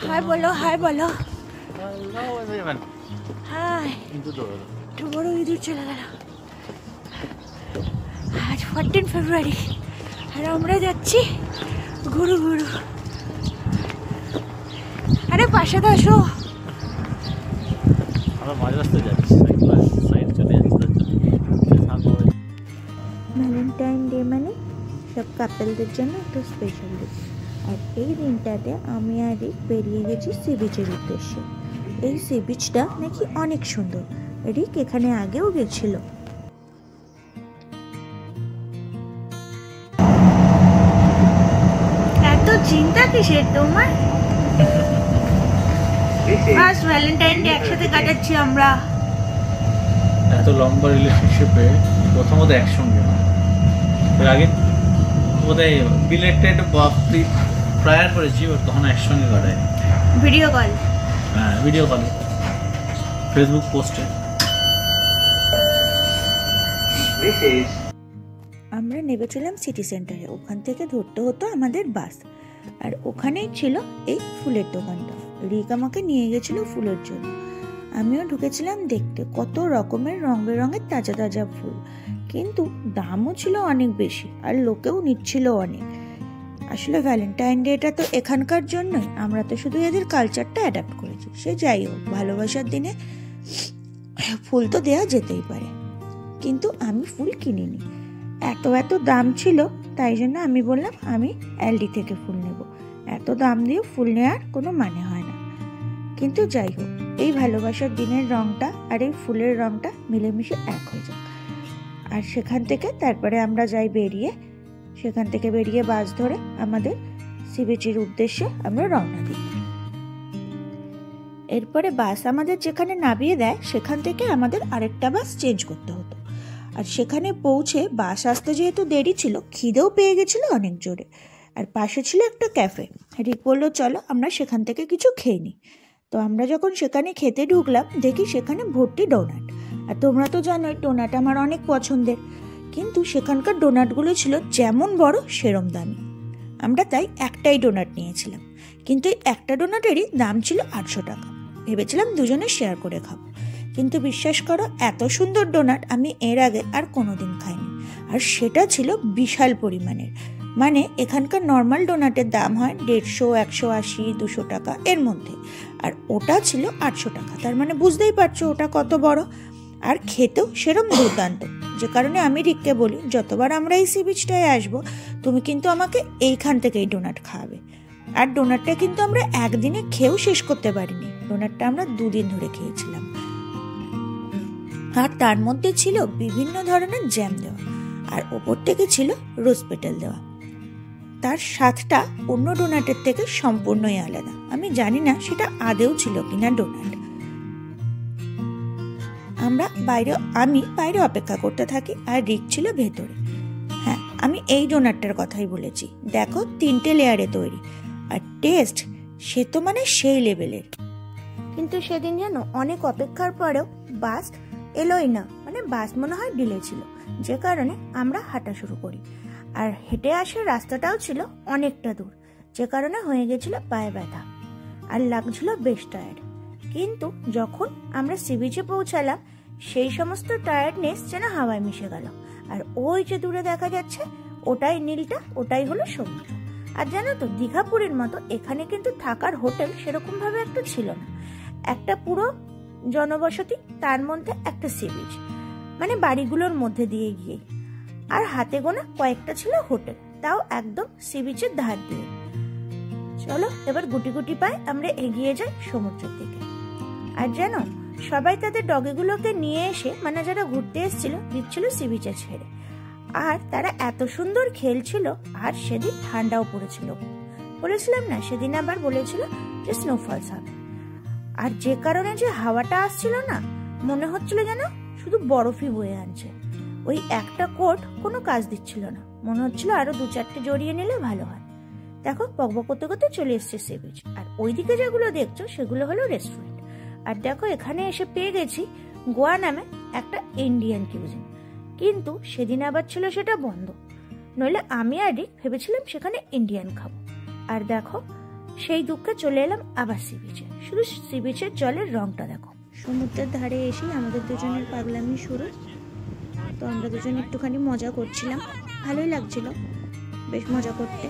High বলো, high বলো। High. একটু বড় ইঁদুর চলে গেল। আজ 14 ফেব্রুয়ারি আর আমরা যাচ্ছি ঘুরু ঘুরু। আরে পাশে তো আসো। আমরা মাঝ রাস্তায় যাচ্ছি, সাইড চলে যাচ্ছি। ভ্যালেন্টাইন ডে মানে সব কাপেলদের জন্য একটা স্পেশাল ডে। আর এই দিনটাতে আমি আর রিক বেরিয়ে গেছি সি বিচের উদ্দেশ্যে। এই সি বিচটা নাকি অনেক সুন্দর। রিক এখানে আগেও গেছিল। এত চিন্তা কিসের তোমার? ফার্স্ট ভ্যালেন্টাইন ডে একসাথে কাটাচ্ছি আমরা। এত লম্বা রিলেশনশিপে প্রথমত একসঙ্গে না, এর আগে বোধহয় বিলেটটা একটু প্রায়ার করেছি, তখন একসঙ্গে কাটায়। ভিডিও কল, হ্যাঁ ভিডিও কলে, ফেসবুক পোস্টে। আমরা নেমেছিলাম সিটি সেন্টারে। ওখান থেকে ধরতে হতো আমাদের বাস। আর ওখানেই ছিল এই ফুলের দোকানটা। রিক আমাকে নিয়ে গেছিল ফুলের জন্য। আমিও ঢুকেছিলাম দেখতে কত রকমের রং বেরঙের তাজা তাজা ফুল, কিন্তু দামও ছিল অনেক বেশি আর লোকেও নিচ্ছিল অনেক। আসলে ভ্যালেন্টাইন ডেটা তো এখানকার জন্যই, আমরা তো শুধু এদের কালচারটা অ্যাডাপ্ট করেছি। সে যাই হোক, ভালোবাসার দিনে ফুল তো দেওয়া যেতেই পারে। কিন্তু আমি ফুল কিনিনি, এত দাম ছিল। তাই জন্য আমি বললাম আমি এলডি থেকে ফুল নেব। এত দাম দিয়ে ফুল নেওয়ার কোনো মানে হয় না। কিন্তু যাই হোক, এই ভালোবাসার দিনের রংটা আর এই ফুলের রংটা মিলেমিশে এক হয়ে যায়। আর সেখান থেকে তারপরে আমরা যাই বেরিয়ে। সেখান থেকে বেরিয়ে বাস ধরে আমাদের সি বিচের উদ্দেশ্যে আমরা রওনা দিই। এরপরে বাস আমাদের যেখানে নামিয়ে দেয় সেখান থেকে আমাদের আরেকটা বাস চেঞ্জ করতে হতো। আর সেখানে পৌঁছে বাস আসতে যেহেতু দেরি ছিল, খিদেও পেয়ে গেছিলো অনেক জোরে। আর পাশে ছিল একটা ক্যাফে। রিক বললো চলো আমরা সেখান থেকে কিছু খেয়ে নিই। তো আমরা যখন সেখানে খেতে ঢুকলাম, দেখি সেখানে ভর্তি ডোনাট। আর তোমরা তো জানোই ডোনাট আমার অনেক পছন্দের, কিন্তু সেখানকার ডোনাটগুলো ছিল যেমন বড় সেরম দামি। আমরা তাই একটাই ডোনাট নিয়েছিলাম, কিন্তু এই একটা ডোনাটেরই দাম ছিল 800 টাকা। ভেবেছিলাম দুজনে শেয়ার করে খাবো, কিন্তু বিশ্বাস করো এত সুন্দর ডোনাট আমি এর আগে আর কোনোদিন খাইনি। আর সেটা ছিল বিশাল পরিমাণের। মানে এখানকার নর্মাল ডোনাটের দাম হয় 150, 180, 200 টাকা এর মধ্যে, আর ওটা ছিল 800 টাকা। তার মানে বুঝতেই পারছো ওটা কত বড়। আর খেতেও সেরম দুর্দান্ত, যে কারণে আমি রিককে বলি যতবার আমরা এই সি বিচটায় আসবো তুমি কিন্তু আমাকে এইখান থেকেই ডোনাট খাওয়াবে। আর ডোনাটটা কিন্তু আমরা একদিনে খেয়েও শেষ করতে পারিনি, ডোনাটটা আমরা 2 দিন ধরে খেয়েছিলাম। আর তার মধ্যে ছিল বিভিন্ন ধরনের জ্যাম দেওয়া, আর ওপর থেকে ছিল রোজ পেটাল দেওয়া। তার স্বাদটা অন্য ডোনাটের থেকে সম্পূর্ণই আলাদা। আমি জানি না সেটা আদেও ছিল কিনা ডোনাট। আমি বাইরে অপেক্ষা করতে থাকি আর রিক ছিল ভেতরে। হ্যাঁ, আমি এই ডোনাটটার কথাই বলেছি। দেখো 3টে লেয়ারে তৈরি, আর টেস্ট সে তো মানে সেই লেভেলের। কিন্তু সেদিন যেন অনেক অপেক্ষার পরেও বাস এলোই না। মানে বাস মনে হয় ডিলে ছিল, যে কারণে আমরা হাঁটা শুরু করি। আর হেঁটে আসার রাস্তাটাও ছিল অনেকটা দূর, যে কারণে হয়ে গেছিল পায়ে ব্যথা আর লাগছিল বেশ টায়ার্ড। কিন্তু যখন আমরা সি বিচে পৌঁছালাম, সেই সমস্ত টায়ার্ডনেস যেন হাওয়ায় মিশে গেল। আর ওই যে দূরে দেখা যাচ্ছে ওটাই নীলটা, ওটাই হলো সমুদ্র। আর জানো তো দীঘাপুরীর মতো এখানে কিন্তু থাকার হোটেল সেরকম ভাবে একটা ছিল না। একটা পুরো জনবসতি, তার মধ্যে একটা সি বিচ, মানে বাড়িগুলোর মধ্যে দিয়ে গিয়ে। আর হাতে গোনা কয়েকটা ছিল হোটেল, তাও একদম সি বিচের ধার দিয়ে। চলো এবার গুটি গুটি পায়ে আমরা এগিয়ে যাই সমুদ্রের দিকে। আর জানো সবাই তাদের ডগিগুলোকে নিয়ে এসে, মানে যারা ঘুরতে এসেছিল, দিচ্ছিল সি বিচে ছেড়ে। আর তারা এত সুন্দর খেলছিল। আর সেদিন ঠান্ডাও পড়েছিল। বলেছিলাম না সেদিন আবার বলেছিল যে স্নোফলস হবে। আর যে কারণে যে হাওয়াটা আসছিল না, মনে হচ্ছিল যেন শুধু বরফই বয়ে আনছে। ওই একটা কোট কোনো কাজ দিচ্ছিল না, মনে হচ্ছিল আরো 2-4টে জড়িয়ে নিলে ভালো হয়। দেখো বকবক করতে করতে চলে এসছে সি বিচ। আর ওইদিকে যেগুলো দেখছো সেগুলো হলো রেস্টুরেন্ট। আর দেখো এখানে এসে পেয়ে গেছি গোয়া নামে একটা ইন্ডিয়ান কিউজিন, কিন্তু সেদিন আবার ছিল সেটা বন্ধ। নইলে আমি আর রিক ভেবেছিলাম সেখানে ইন্ডিয়ান খাবো। আর দেখো সেই দুঃখে চলে এলাম আবার সি বিচে। শুধু সি বিচের জলের রংটা দেখো। সমুদ্রের ধারে এসেই আমাদের দুজনের পাগলামি শুরু। তো আমরা দুজন একটুখানি মজা করছিলাম, ভালোই লাগছিল বেশ মজা করতে,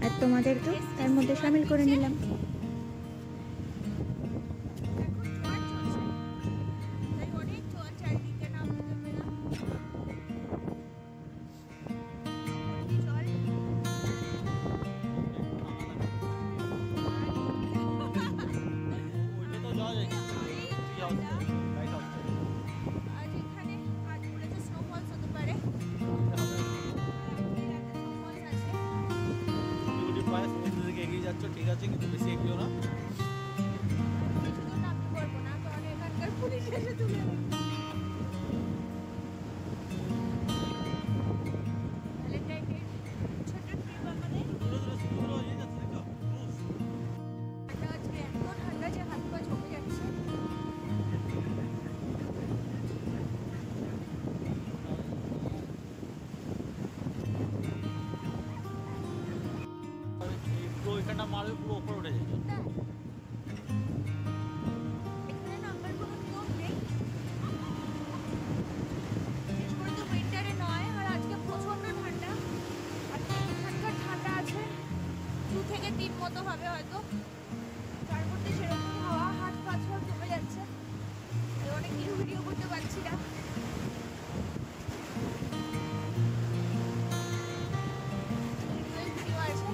আর তোমাদেরকেও তার মধ্যে সামিল করে নিলাম। ঠিক আছে, কিন্তু বেশি এগিয়েও না। ওইখানটা মারবে পুরো ওপরে উঠে যাবে। থেকে 3 মতো হবে হয়তো, তার মধ্যে সেরকম হাওয়া, হাত পা সব জমে যাচ্ছে, অনেক কিছু ভিডিও করতে পারছি না। ভিডিও আছে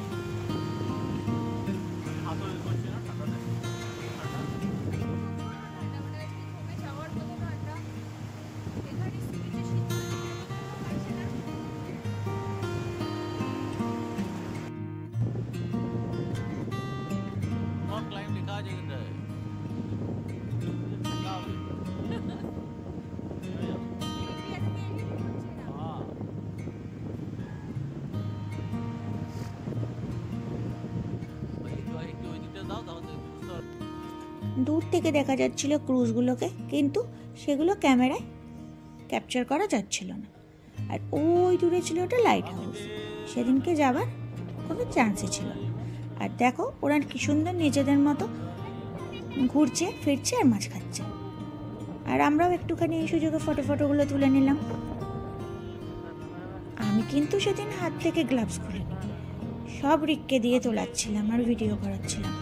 দূর থেকে দেখা যাচ্ছিল ক্রুজগুলোকে, কিন্তু সেগুলো ক্যামেরায় ক্যাপচার করা যাচ্ছিল না। আর ওই দূরে ছিল ওটা লাইট হাউস, সেদিনকে যাবার কোনো চান্সই ছিল না। আর দেখো ওরা কি সুন্দর নিজেদের মতো ঘুরছে ফিরছে আর মাছ খাচ্ছে, আর আমরাও একটুখানি এই সুযোগে ফটোগুলো তুলে নিলাম। আমি কিন্তু সেদিন হাত থেকে গ্লাভস খুলিনি, সব রিককে দিয়ে তোলাচ্ছিলাম আর ভিডিও করাচ্ছিলাম।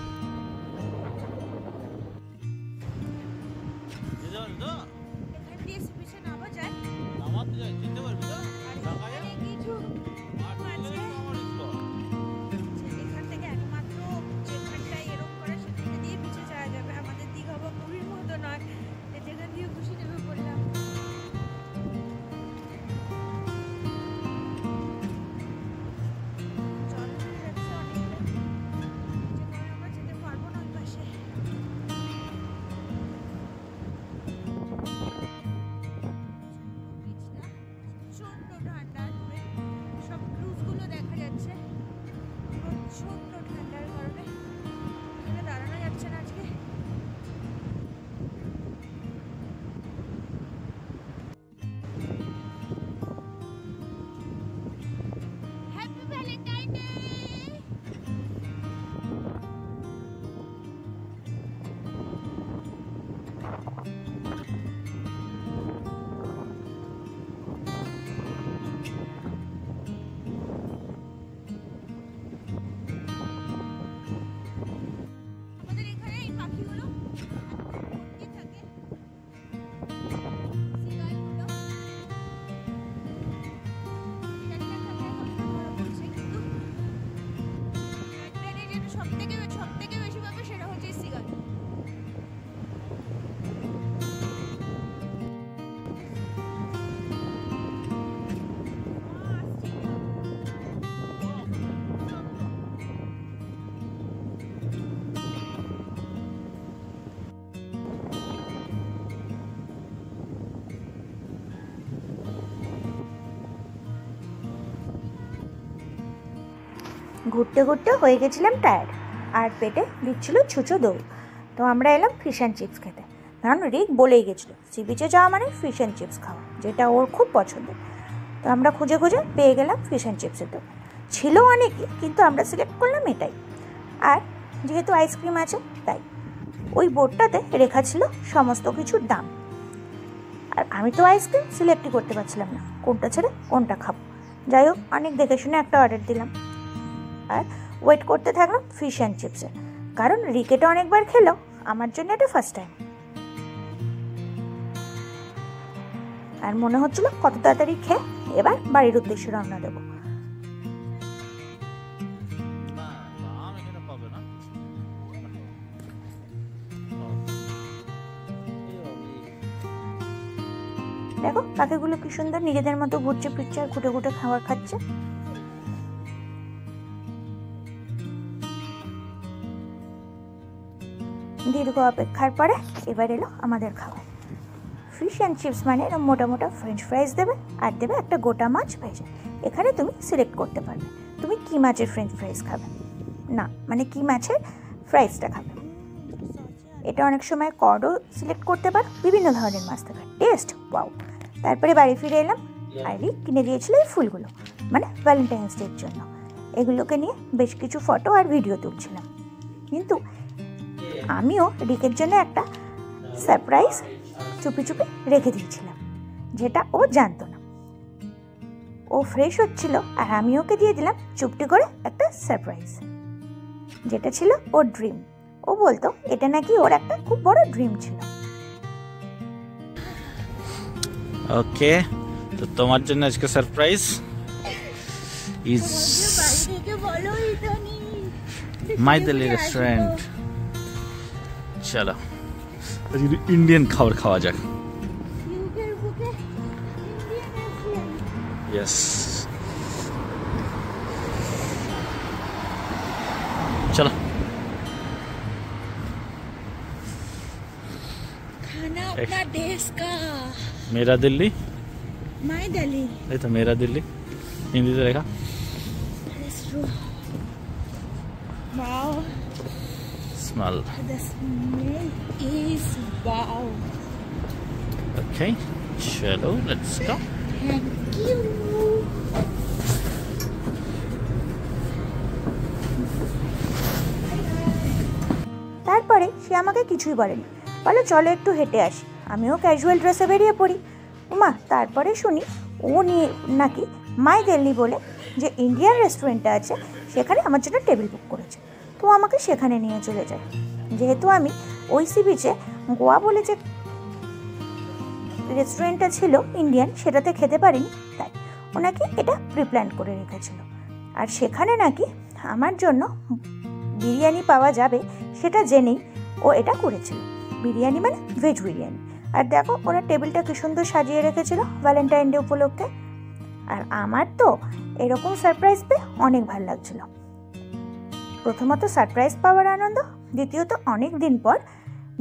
ঘুরতে ঘুরতে হয়ে গেছিলাম টায়ার্ড, আর পেটে দিচ্ছিল ছুঁচো দৌড়। তো আমরা এলাম ফিশ অ্যান্ড চিপস খেতে, কারণ রিক বলেই গেছিলো সি বিচে যাওয়া মানে ফিশ অ্যান্ড চিপস খাওয়া, যেটা ওর খুব পছন্দের। তো আমরা খুঁজে খুঁজে পেয়ে গেলাম ফিশ অ্যান্ড চিপসের দোকান। ছিল অনেকই, কিন্তু আমরা সিলেক্ট করলাম এটাই। আর যেহেতু আইসক্রিম আছে তাই ওই বোর্ডটাতে লেখা ছিল সমস্ত কিছুর দাম। আর আমি তো আইসক্রিম সিলেক্টই করতে পারছিলাম না কোনটা ছেড়ে কোনটা খাবো। যাই হোক, অনেক দেখে শুনে একটা অর্ডার দিলাম আর ওয়েট করতে থাকলাম ফিশ অ্যান্ড চিপসের, কারণ রিকেটা অনেকবার খেলো, আমার জন্য এটা ফার্স্ট টাইম। আর মনে হচ্ছিল কত তাড়াতাড়ি খেয়ে এবার বাড়ির উদ্দেশ্যে রওনা দেবো। দেখো পাখিগুলো কি সুন্দর নিজেদের মতো ঘুরছে ফিরছে আর ঘুটে ঘুটে খাবার খাচ্ছে। দীর্ঘ অপেক্ষার পরে এবার এলো আমাদের খাবার। ফিশ অ্যান্ড চিপস মানে এরকম মোটা মোটা ফ্রেঞ্চ ফ্রাইস দেবে আর দেবে একটা গোটা মাছ ভেজে। এখানে তুমি সিলেক্ট করতে পারবে তুমি কি মাছের ফ্রেঞ্চ ফ্রাইস খাবে, না মানে কি মাছের ফ্রাইসটা খাবে। এটা অনেক সময় কর্ডও সিলেক্ট করতে পারো, বিভিন্ন ধরনের মাছ থাকে, টেস্ট ওয়াও। তারপরে বাড়ি ফিরে এলাম আর রিক কিনে দিয়েছিল এই ফুলগুলো, মানে ভ্যালেন্টাইন্স ডের জন্য। এগুলোকে নিয়ে বেশ কিছু ফটো আর ভিডিও তুলছিলাম, কিন্তু আমিও রিকের জন্য একটা সারপ্রাইজ চুপি চুপি রেখে দিয়েছিলাম, যেটা ও জানতো না। ও ফ্রেশ হচ্ছিল আর আমি ওকে দিয়ে দিলাম চুপটি করে একটা সারপ্রাইজ, যেটা ছিল ওর ড্রিম। ও বলতো এটা নাকি ওর একটা খুব বড় ড্রিম ছিল। ওকে, তো তোমার জন্য আজকে surprise is my Delhi restaurant. চলো আজকে ইন্ডিয়ান খাবার খাওয়া যাক। ইয়েস, চলো। खाना अपना देश का, मेरा दिल्ली, माय दिल्ली। ये तो मेरा दिल्ली हिंदी से देखा। Wow, smell, the smell is wow. okay, चलो let's go. Thank you. তারপরে সে আমাকে কিছুই বলেনি, বলে চলো একটু হেঁটে আসি। আমিও ক্যাজুয়াল ড্রেসে বেরিয়ে পড়ি। উমা, তারপরে শুনি ও নিয়ে নাকি মাই দিল্লি বলে যে ইন্ডিয়ান রেস্টুরেন্টটা আছে সেখানে আমার জন্য টেবিল বুক করেছে। তো আমাকে সেখানে নিয়ে চলে যায়। যেহেতু আমি ওই সি বিচে গোয়া বলে যে রেস্টুরেন্টটা ছিল ইন্ডিয়ান সেটাতে খেতে পারিনি, তাই ওনাকে এটা প্রিপ্ল্যান করে রেখেছিল। আর সেখানে নাকি আমার জন্য বিরিয়ানি পাওয়া যাবে সেটা জেনেই ও এটা করেছিল। বিরিয়ানি মানে ভেজ বিরিয়ানি। আর দেখো ওরা টেবিলটা কি সুন্দর সাজিয়ে রেখেছিল ভ্যালেন্টাইন ডে উপলক্ষে। আর আমার তো এরকম সারপ্রাইজ পেয়ে অনেক ভালো লাগছিল। প্রথমত সারপ্রাইজ পাওয়ার আনন্দ, দ্বিতীয়ত অনেক দিন পর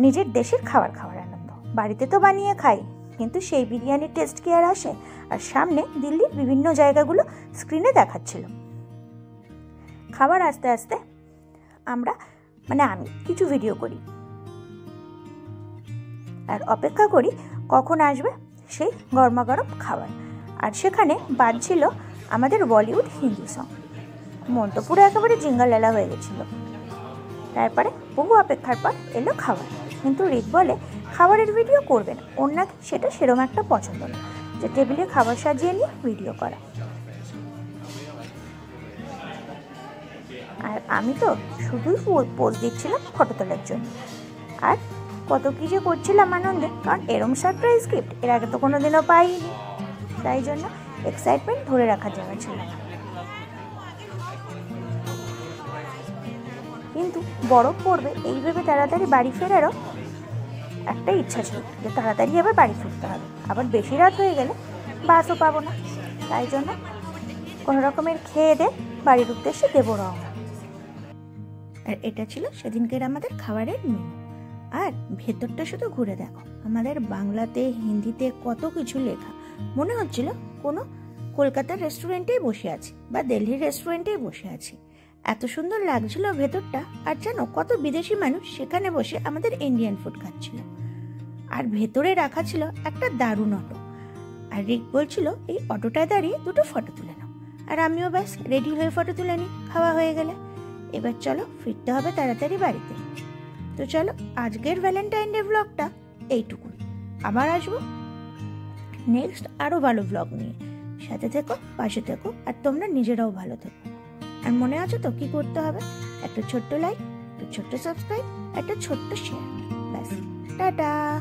নিজের দেশের খাবার খাওয়ার আনন্দ। বাড়িতে তো বানিয়ে খাই, কিন্তু সেই বিরিয়ানির টেস্ট কি আর আসে? আর সামনে দিল্লির বিভিন্ন জায়গাগুলো স্ক্রিনে দেখাচ্ছিল। খাবার আস্তে আস্তে আমি কিছু ভিডিও করি আর অপেক্ষা করি কখন আসবে সেই গরমাগরম খাবার। আর সেখানে বাজছিল আমাদের বলিউড হিন্দি সং। মন তো পুরো একেবারে জিঙ্গালালা হয়ে গেছিল। তারপরে বহু অপেক্ষার পর এলো খাবার, কিন্তু রিক বলে খাবারের ভিডিও করবে না, ওর নাকি সেটা সেরকম একটা পছন্দ না যে টেবিলে খাবার সাজিয়ে নিয়ে ভিডিও করা। আর আমি তো শুধুই পোজ দিচ্ছিলাম ফটো তোলার জন্য। আর কত কি যে করছিলাম আনন্দে, কারণ এরম সারপ্রাইজ গিফট এর আগে তো কোনোদিনও পাইনি, তাই জন্য এক্সাইটমেন্ট ধরে রাখার জায়গা ছিল না। কিন্তু বরফ পড়বে এই ভেবে তাড়াতাড়ি বাড়ি ফেরারও একটা ইচ্ছা ছিল যে তাড়াতাড়ি আবার বাড়ি ফিরতে হবে, আবার বেশি রাত হয়ে গেলে বাসও পাবো না। তাই জন্য কোনো রকমের খেয়ে দে বাড়ির উদ্দেশ্যে দেবো রওনা। আর এটা ছিল সেদিনকের আমাদের খাবারের মেনু। আর ভেতরটা শুধু ঘুরে দেখো, আমাদের বাংলাতে হিন্দিতে কত কিছু লেখা, মনে হচ্ছিল কোনো কলকাতার রেস্টুরেন্টেই বসে আছি বা দিল্লির রেস্টুরেন্টেই বসে আছি। এত সুন্দর লাগছিল ভেতরটা। আর জানো কত বিদেশি মানুষ সেখানে বসে আমাদের ইন্ডিয়ান ফুড খাচ্ছিল। আর ভেতরে রাখা ছিল একটা দারুণ অটো। আর রিক বলছিল এই অটোটায় দাঁড়িয়ে দুটো ফটো তুলে নাও। আর আমিও ব্যাস রেডি হয়ে ফটো তুলে নিই খাওয়া হয়ে গেলে। এবার চলো ফিরতে হবে তাড়াতাড়ি বাড়িতে। তো চলো আজকের ভ্যালেন্টাইন ডে ব্লগটা এইটুকু। আবার আসবো নেক্সট আরো ভালো ব্লগ নিয়ে। সাথে থেকো, পাশে থেকো, আর তোমরা নিজেরাও ভালো থেকো। আর মনে আছে তো কি করতে হবে? একটা ছোট্ট লাইক, একটা ছোট্ট সাবস্ক্রাইব, একটা ছোট্ট শেয়ার, ব্যাস। টাটা।